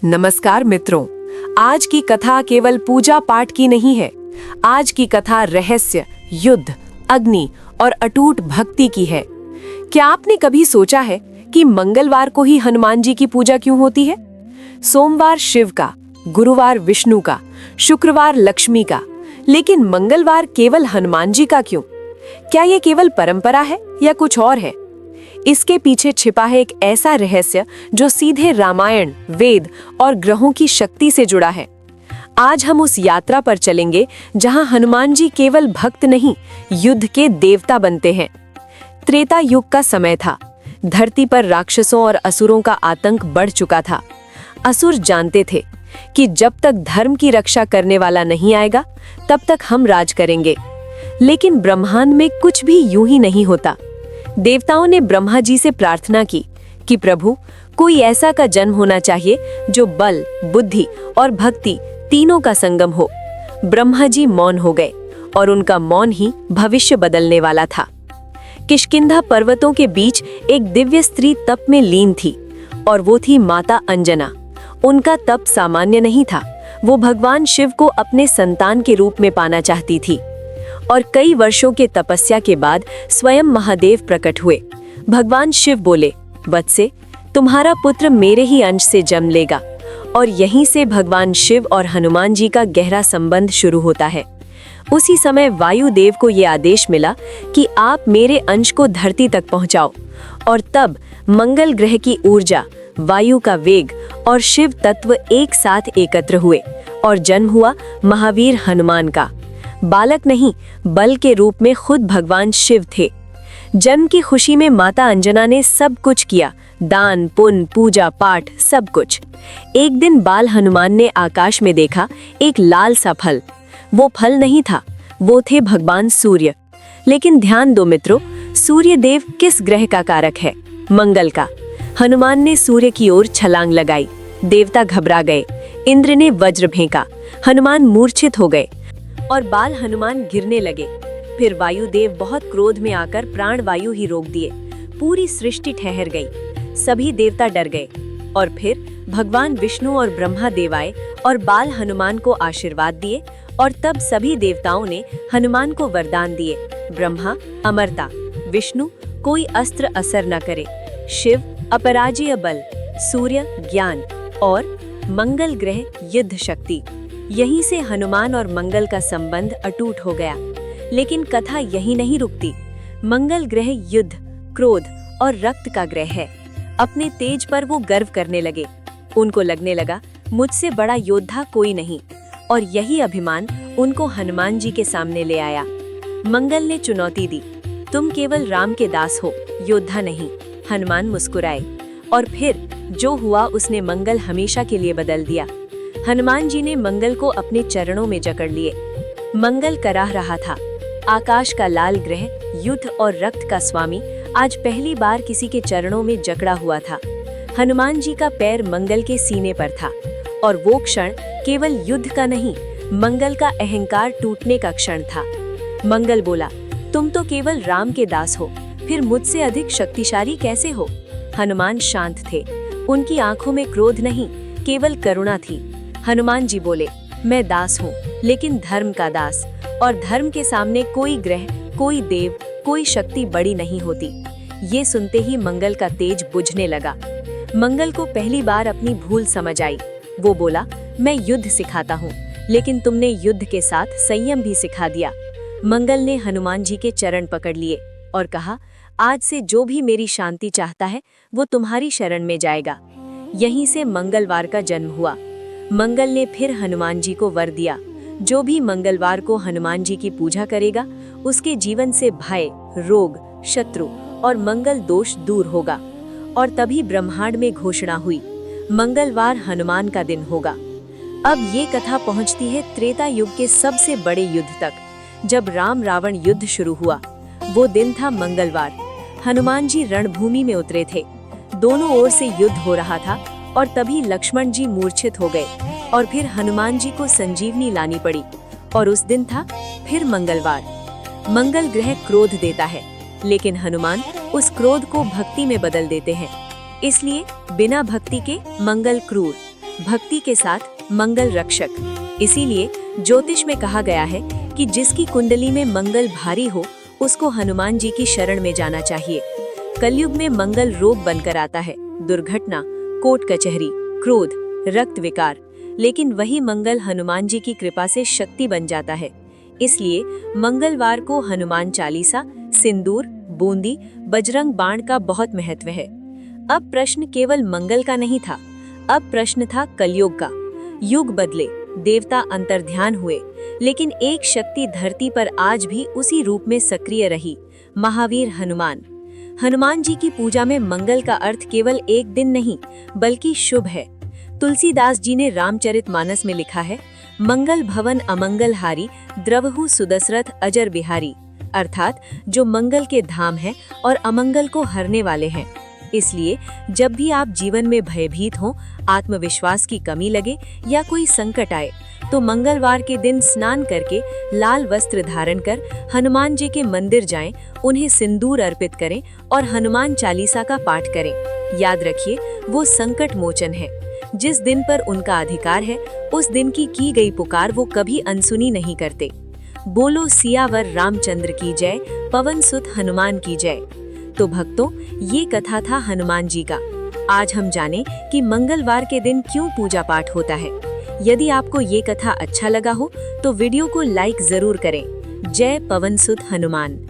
नमस्कार मित्रों, आज की कथा केवल पूजा पाठ की नहीं है। आज की कथा रहस्य, युद्ध, अग्नि और अटूट भक्ति की है। क्या आपने कभी सोचा है कि मंगलवार को ही हनुमान जी की पूजा क्यों होती है? सोमवार शिव का, गुरुवार विष्णु का, शुक्रवार लक्ष्मी का, लेकिन मंगलवार केवल हनुमान जी का क्यों? क्या ये केवल परंपरा है या कुछ और है? इसके पीछे छिपा है एक ऐसा रहस्य जो सीधे रामायण, वेद और ग्रहों की शक्ति से जुड़ा है। आज हम उस यात्रा पर चलेंगे जहां हनुमान जी केवल भक्त नहीं, युद्ध के देवता बनते हैं। त्रेता युग का समय था। धरती पर राक्षसों और असुरों का आतंक बढ़ चुका था। असुर जानते थे कि जब तक धर्म की रक्षा करने वाला नहीं आएगा, तब तक हम राज करेंगे। लेकिन ब्रह्मांड में कुछ भी यूं ही नहीं होता। देवताओं ने ब्रह्मा जी से प्रार्थना की कि प्रभु, कोई ऐसा का जन्म होना चाहिए जो बल, बुद्धि और भक्ति तीनों का संगम हो। ब्रह्मा जी मौन हो गए और उनका मौन ही भविष्य बदलने वाला था। किष्किंधा पर्वतों के बीच एक दिव्य स्त्री तप में लीन थी और वो थी माता अंजना। उनका तप सामान्य नहीं था। वो भगवान शिव को अपने संतान के रूप में पाना चाहती थी। और कई वर्षों के तपस्या के बाद स्वयं महादेव प्रकट हुए। भगवान शिव बोले, वत्से, तुम्हारा पुत्र मेरे ही अंश से जन्म लेगा। और यहीं से भगवान शिव और हनुमान जी का गहरा संबंध शुरू होता है। उसी समय वायुदेव को ये आदेश मिला कि आप मेरे अंश को धरती तक पहुंचाओ। और तब मंगल ग्रह की ऊर्जा, वायु का वेग और शिव तत्व एक साथ एकत्र हुए और जन्म हुआ महावीर हनुमान का। बालक नहीं, बल के रूप में खुद भगवान शिव थे। जन्म की खुशी में माता अंजना ने सब कुछ किया, दान, पुण्य, पूजा पाठ, सब कुछ। एक दिन बाल हनुमान ने आकाश में देखा एक लाल सा फल। वो फल नहीं था, वो थे भगवान सूर्य। लेकिन ध्यान दो मित्रों, सूर्य देव किस ग्रह का कारक है? मंगल का। हनुमान ने सूर्य की ओर छलांग लगाई। देवता घबरा गए। इंद्र ने वज्र फेंका। हनुमान मूर्छित हो गए और बाल हनुमान गिरने लगे। फिर वायुदेव बहुत क्रोध में आकर प्राण वायु ही रोक दिए। पूरी सृष्टि ठहर गई। सभी देवता डर गए। और फिर भगवान विष्णु और ब्रह्मा देव आए और बाल हनुमान को आशीर्वाद दिए। और तब सभी देवताओं ने हनुमान को वरदान दिए। ब्रह्मा अमरता, विष्णु कोई अस्त्र असर न करे, शिव अपराजेय बल, सूर्य ज्ञान और मंगल ग्रह युद्ध शक्ति। यहीं से हनुमान और मंगल का संबंध अटूट हो गया। लेकिन कथा यहीं नहीं रुकती। मंगल ग्रह युद्ध, क्रोध और रक्त का ग्रह है। अपने तेज पर वो गर्व करने लगे। उनको लगने लगा, मुझसे बड़ा योद्धा कोई नहीं। और यही अभिमान उनको हनुमान जी के सामने ले आया। मंगल ने चुनौती दी, तुम केवल राम के दास हो, योद्धा नहीं। हनुमान मुस्कुराए और फिर जो हुआ उसने मंगल हमेशा के लिए बदल दिया। हनुमान जी ने मंगल को अपने चरणों में जकड़ लिए। मंगल कराह रहा था। आकाश का लाल ग्रह, युद्ध और रक्त का स्वामी आज पहली बार किसी के चरणों में जकड़ा हुआ था। हनुमान जी का पैर मंगल के सीने पर था और वो क्षण केवल युद्ध का नहीं, मंगल का अहंकार टूटने का क्षण था। मंगल बोला, तुम तो केवल राम के दास हो, फिर मुझसे अधिक शक्तिशाली कैसे हो? हनुमान शांत थे। उनकी आंखों में क्रोध नहीं, केवल करुणा थी। हनुमान जी बोले, मैं दास हूँ, लेकिन धर्म का दास। और धर्म के सामने कोई ग्रह, कोई देव, कोई शक्ति बड़ी नहीं होती। ये सुनते ही मंगल का तेज बुझने लगा। मंगल को पहली बार अपनी भूल समझ आई। वो बोला, मैं युद्ध सिखाता हूँ, लेकिन तुमने युद्ध के साथ संयम भी सिखा दिया। मंगल ने हनुमान जी के चरण पकड़ लिए और कहा, आज से जो भी मेरी शांति चाहता है वो तुम्हारी शरण में जाएगा। यहीं से मंगलवार का जन्म हुआ। मंगल ने फिर हनुमान जी को वर दिया, जो भी मंगलवार को हनुमान जी की पूजा करेगा उसके जीवन से भय, रोग, शत्रु और मंगल दोष दूर होगा। और तभी ब्रह्मांड में घोषणा हुई, मंगलवार हनुमान का दिन होगा। अब ये कथा पहुंचती है त्रेता युग के सबसे बड़े युद्ध तक, जब राम रावण युद्ध शुरू हुआ। वो दिन था मंगलवार। हनुमान जी रणभूमि में उतरे थे। दोनों ओर से युद्ध हो रहा था और तभी लक्ष्मण जी मूर्छित हो गए और फिर हनुमान जी को संजीवनी लानी पड़ी। और उस दिन था फिर मंगलवार। मंगल ग्रह क्रोध देता है, लेकिन हनुमान उस क्रोध को भक्ति में बदल देते हैं। इसलिए बिना भक्ति के मंगल क्रूर, भक्ति के साथ मंगल रक्षक। इसीलिए ज्योतिष में कहा गया है कि जिसकी कुंडली में मंगल भारी हो उसको हनुमान जी की शरण में जाना चाहिए। कलयुग में मंगल रोग बनकर आता है, दुर्घटना, कोर्ट कचहरी, क्रोध, रक्त विकार, लेकिन वही मंगल हनुमान जी की कृपा से शक्ति बन जाता है। इसलिए मंगलवार को हनुमान चालीसा, सिंदूर, बूंदी, बजरंग बाण का बहुत महत्व है। अब प्रश्न केवल मंगल का नहीं था, अब प्रश्न था कलयुग का। युग बदले, देवता अंतर्ध्यान हुए, लेकिन एक शक्ति धरती पर आज भी उसी रूप में सक्रिय रही, महावीर हनुमान। हनुमान जी की पूजा में मंगल का अर्थ केवल एक दिन नहीं बल्कि शुभ है। तुलसीदास जी ने रामचरितमानस में लिखा है, मंगल भवन अमंगल हारी, द्रवहु सुदशरथ अजर बिहारी। अर्थात जो मंगल के धाम हैं और अमंगल को हरने वाले हैं। इसलिए जब भी आप जीवन में भयभीत हों, आत्मविश्वास की कमी लगे या कोई संकट आए, तो मंगलवार के दिन स्नान करके लाल वस्त्र धारण कर हनुमान जी के मंदिर जाएं, उन्हें सिंदूर अर्पित करें और हनुमान चालीसा का पाठ करें। याद रखिए, वो संकट मोचन है। जिस दिन पर उनका अधिकार है, उस दिन की गई पुकार वो कभी अनसुनी नहीं करते। बोलो सियावर रामचंद्र की जय, पवन सुत हनुमान की जय। तो भक्तों, ये कथा था हनुमान जी का। आज हम जाने कि मंगलवार के दिन क्यों पूजा पाठ होता है। यदि आपको ये कथा अच्छा लगा हो तो वीडियो को लाइक जरूर करें। जय पवन सुत हनुमान।